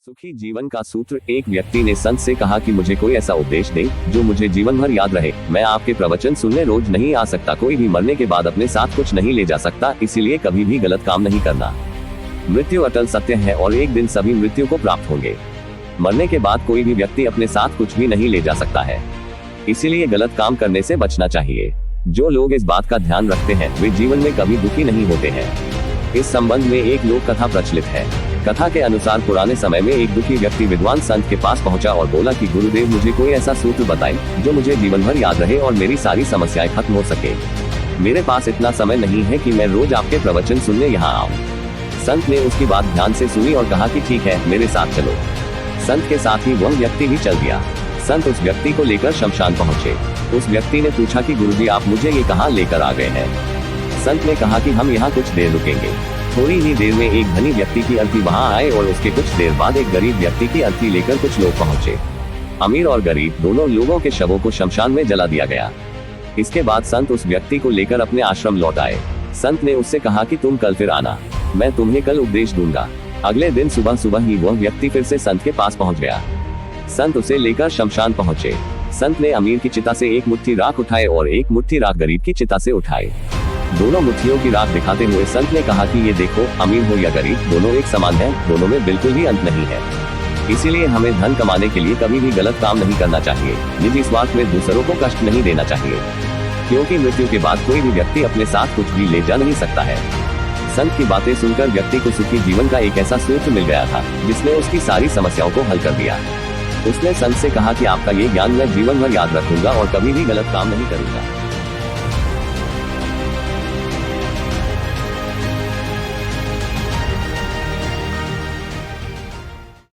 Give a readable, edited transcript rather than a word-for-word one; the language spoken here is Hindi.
सुखी जीवन का सूत्र। एक व्यक्ति ने संत से कहा कि मुझे कोई ऐसा उपदेश दे जो मुझे जीवन भर याद रहे। मैं आपके प्रवचन सुनने रोज नहीं आ सकता। कोई भी मरने के बाद अपने साथ कुछ नहीं ले जा सकता, इसीलिए कभी भी गलत काम नहीं करना। मृत्यु अटल सत्य है और एक दिन सभी मृत्यु को प्राप्त होंगे। मरने के बाद कोई भी व्यक्ति अपने साथ कुछ भी नहीं ले जा सकता है, इसीलिए गलत काम करने से बचना चाहिए। जो लोग इस बात का ध्यान रखते हैं वे जीवन में कभी दुखी नहीं होते हैं। इस संबंध में एक लोक कथा प्रचलित है। कथा के अनुसार पुराने समय में एक दुखी व्यक्ति विद्वान संत के पास पहुंचा और बोला कि गुरुदेव, मुझे कोई ऐसा सूत्र बताएं जो मुझे जीवन भर याद रहे और मेरी सारी समस्याएं खत्म हो सके। मेरे पास इतना समय नहीं है कि मैं रोज आपके प्रवचन सुनने यहाँ आऊँ। संत ने उसकी बात ध्यान से सुनी और कहा कि ठीक है, मेरे साथ चलो। संत के साथ ही वह व्यक्ति भी चल दिया। संत उस व्यक्ति को लेकर शमशान पहुंचे। उस व्यक्ति ने पूछा कि गुरुजी, आप मुझे ये कहाँ लेकर आ गए हैं? संत ने कहा कि हम यहाँ कुछ देर रुकेंगे। थोड़ी ही देर में एक धनी व्यक्ति की अर्थी वहाँ आए और उसके कुछ देर बाद एक गरीब व्यक्ति की अर्थी लेकर कुछ लोग पहुँचे। अमीर और गरीब दोनों लोगों के शवों को शमशान में जला दिया गया। इसके बाद संत उस व्यक्ति को लेकर अपने आश्रम लौट आए। संत ने उससे कहा कि तुम कल फिर आना, मैं तुम्हें कल उपदेश दूंगा। अगले दिन सुबह सुबह ही वह व्यक्ति फिर से संत के पास पहुँच गया। संत उसे लेकर शमशान पहुँचे। संत ने अमीर की चिता से एक मुट्ठी राख उठाए और एक मुट्ठी राख गरीब की चिता से उठाए। दोनों मुट्ठियों की राख दिखाते हुए संत ने कहा कि ये देखो, अमीर हो या गरीब, दोनों एक समान हैं, दोनों में बिल्कुल भी अंत नहीं है। इसीलिए हमें धन कमाने के लिए कभी भी गलत काम नहीं करना चाहिए। निजी स्वार्थ में दूसरों को कष्ट नहीं देना चाहिए, क्योंकि मृत्यु के बाद कोई भी व्यक्ति अपने साथ कुछ भी ले जा नहीं सकता है। संत की बातें सुनकर व्यक्ति को सुखी जीवन का एक ऐसा सूत्र मिल गया था जिसने उसकी सारी समस्याओं को हल कर दिया। उसने संत से कहा कि आपका ये ज्ञान मैं जीवन भर याद रखूंगा और कभी भी गलत काम नहीं करूंगा।